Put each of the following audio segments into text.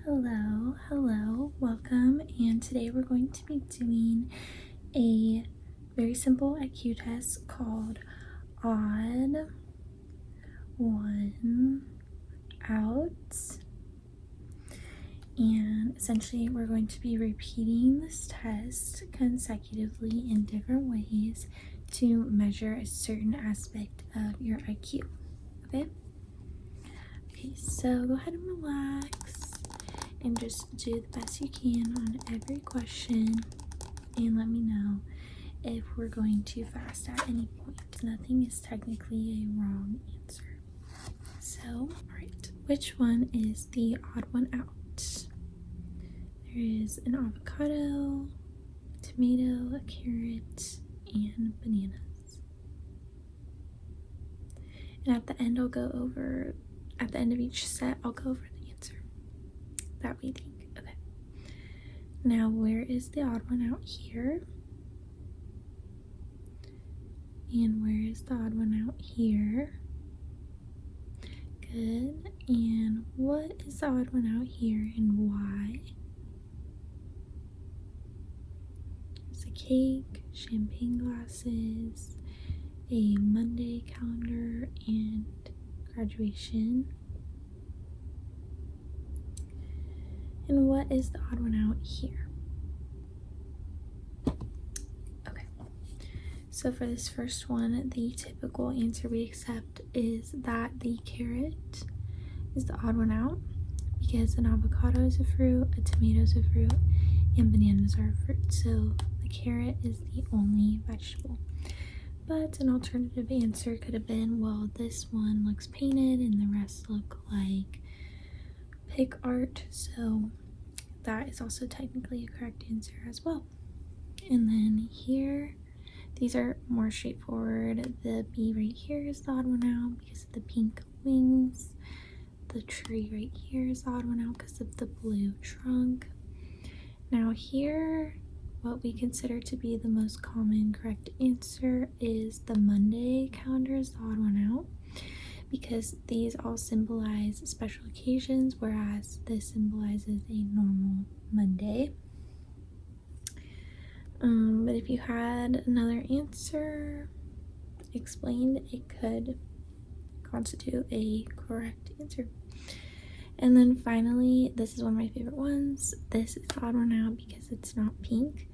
Hello, welcome, and today we're going to be doing a very simple IQ test called Odd One Out, and essentially we're going to be repeating this test consecutively in different ways to measure a certain aspect of your IQ. Okay, so go ahead and relax and just do the best you can on every question, and let me know if we're going too fast at any point. Nothing is technically a wrong answer. So, alright, which one is the odd one out? There is an avocado, tomato, a carrot, and bananas. And at the end of each set, I'll go over the answer that we think. Okay. Now, where is the odd one out here? And where is the odd one out here? Good. And what is the odd one out here and why? There's a cake, champagne glasses, a Monday calendar, and graduation. And what is the odd one out here? Okay, so for this first one, the typical answer we accept is that the carrot is the odd one out because an avocado is a fruit, a tomato is a fruit, and bananas are a fruit. So the carrot is the only vegetable. But an alternative answer could have been, well, this one looks painted and the rest look like pic art, so that is also technically a correct answer as well. And then here, these are more straightforward. The bee right here is the odd one out because of the pink wings. The tree right here is the odd one out because of the blue trunk. Now here, what we consider to be the most common correct answer is the Monday calendar is the odd one out, because these all symbolize special occasions, whereas this symbolizes a normal Monday. But if you had another answer explained, it could constitute a correct answer. And then finally, this is one of my favorite ones. This is the odd one out because it's not pink.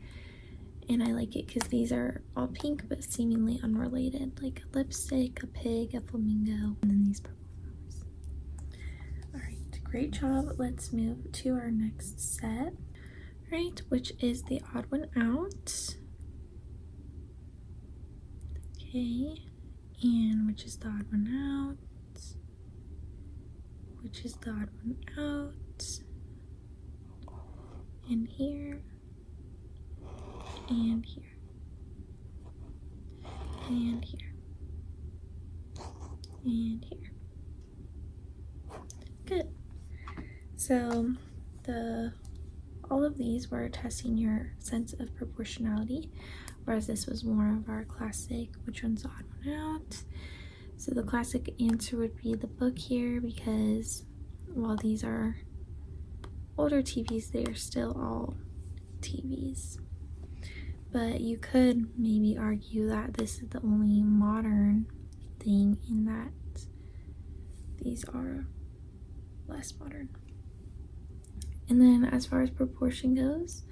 And I like it because these are all pink but seemingly unrelated, like a lipstick, a pig, a flamingo, and then these purple flowers. Alright, great job. Let's move to our next set. Alright, which is the odd one out. Okay, and which is the odd one out. Which is the odd one out. And here. And here, and here, and here. Good. So all of these were testing your sense of proportionality, whereas this was more of our classic, which one's the odd one out. So the classic answer would be the book here, because while these are older TVs, they are still all TVs. But you could maybe argue that this is the only modern thing in that these are less modern. And then as far as proportion goes,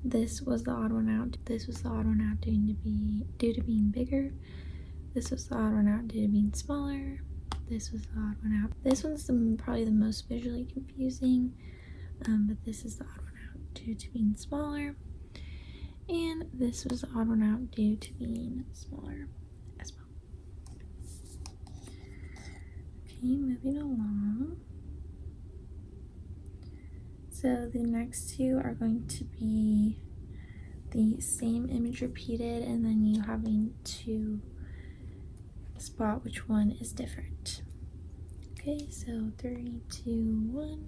this was the odd one out. This was the odd one out due to being bigger. This was the odd one out due to being smaller. This was the odd one out. This one's probably the most visually confusing, but this is the odd one out due to being smaller. And this was the odd one out due to being smaller as well. Okay, moving along. So the next two are going to be the same image repeated, and then you having to spot which one is different. Okay, so 3, 2, 1.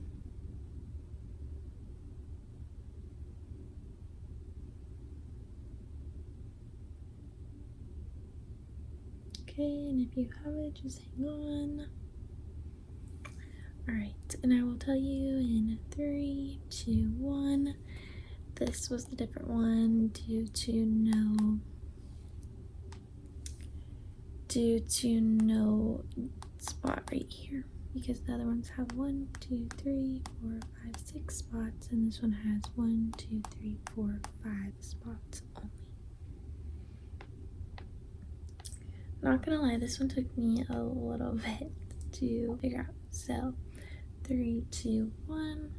Okay, and if you have it, just hang on. Alright, and I will tell you in 3, 2, 1. This was the different one due to no spot right here, because the other ones have 1, 2, 3, 4, 5, 6 spots, and this one has 1, 2, 3, 4, 5 spots only. Not gonna lie, this one took me a little bit to figure out. So 3, 2, 1.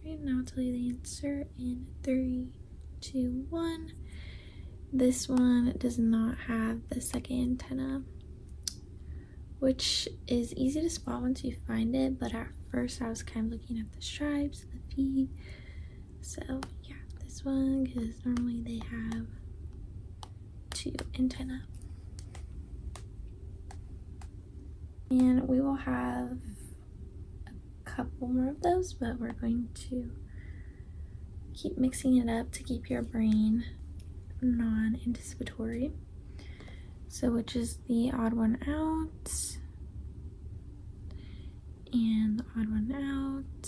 Right, now I'll tell you the answer in 3, 2, 1. This one does not have the second antenna, which is easy to spot once you find it, but at first I was kind of looking at the stripes, the feet. So yeah, this one, because normally they have 2 antenna. And we will have a couple more of those, but we're going to keep mixing it up to keep your brain non-anticipatory. So which is the odd one out, and the odd one out,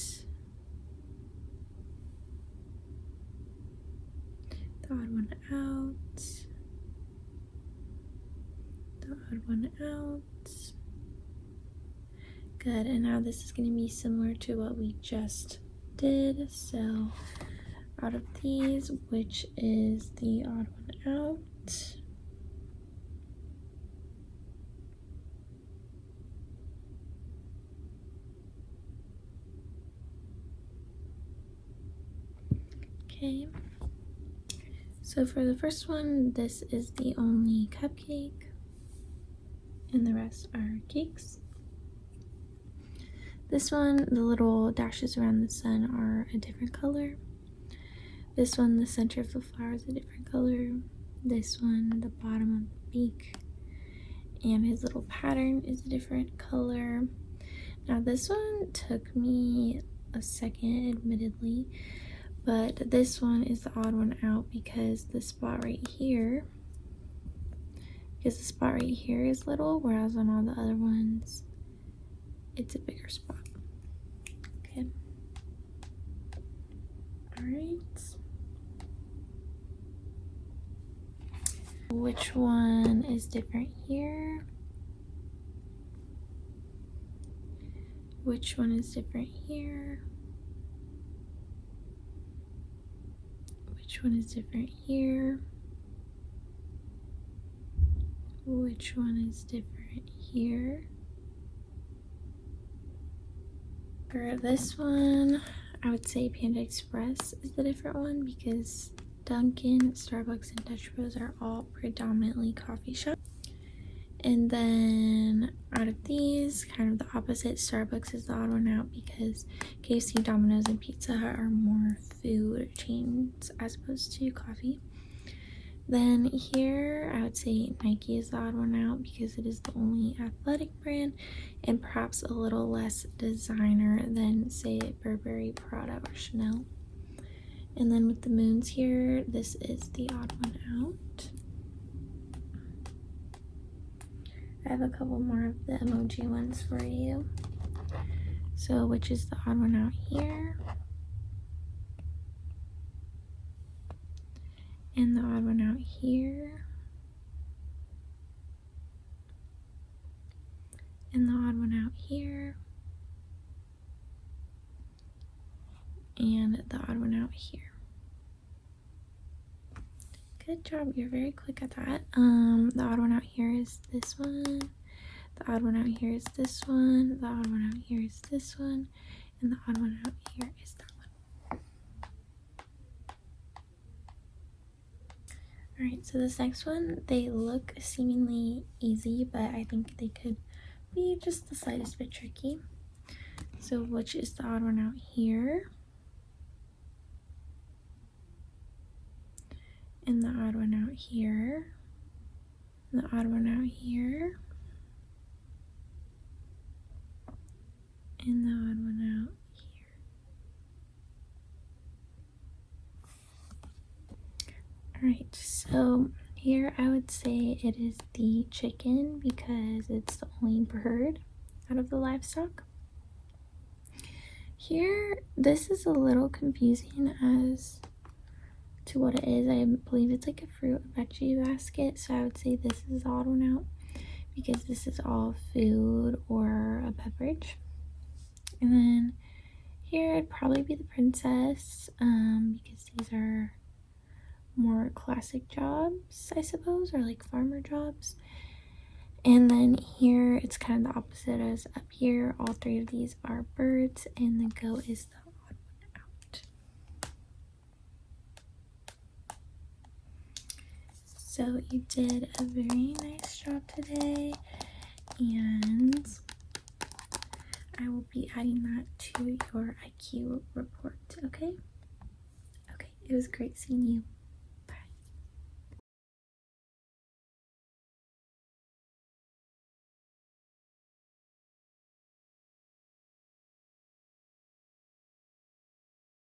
the odd one out, the odd one out. Good, and now this is going to be similar to what we just did. So out of these, which is the odd one out? Okay, so for the first one, this is the only cupcake, and the rest are cakes. This one, the little dashes around the sun are a different color. This one, the center of the flower is a different color. This one, the bottom of the beak, and his little pattern is a different color. Now this one took me a second, admittedly, but this one is the odd one out because the spot right here is little, whereas on all the other ones it's a bigger spot. Okay, all right, which one is different here? Which one is different here? Which one is different here? Which one is different here? For this one, I would say Panda Express is the different one because Dunkin', Starbucks, and Dutch Bros are all predominantly coffee shops. And then out of these, kind of the opposite, Starbucks is the odd one out because KFC, Domino's, and Pizza Hut are more food chains as opposed to coffee. Then here, I would say Nike is the odd one out because it is the only athletic brand and perhaps a little less designer than, say, Burberry, Prada, or Chanel. And then with the moons here, this is the odd one out. I have a couple more of the emoji ones for you. So which is the odd one out here, and the odd one out here, and the odd one out here, and the odd one out here. Good job, you're very quick at that. The odd one out here is this one, the odd one out here is this one, the odd one out here is this one, and the odd one out here is that one. Alright, so this next one, they look seemingly easy, but I think they could be just the slightest bit tricky. So which is the odd one out here, and the odd one out here, and the odd one out here, and the odd one out here. Alright, so here I would say it is the chicken because it's the only bird out of the livestock. Here, this is a little confusing as to what it is. I believe it's like a fruit or veggie basket, so I would say this is the odd one out because this is all food or a beverage. And then here it'd probably be the princess, because these are more classic jobs, I suppose, or like farmer jobs. And then here it's kind of the opposite as up here. All three of these are birds, and the goat is the odd one out. So you did a very nice job today, and I will be adding that to your IQ report, okay? Okay, it was great seeing you.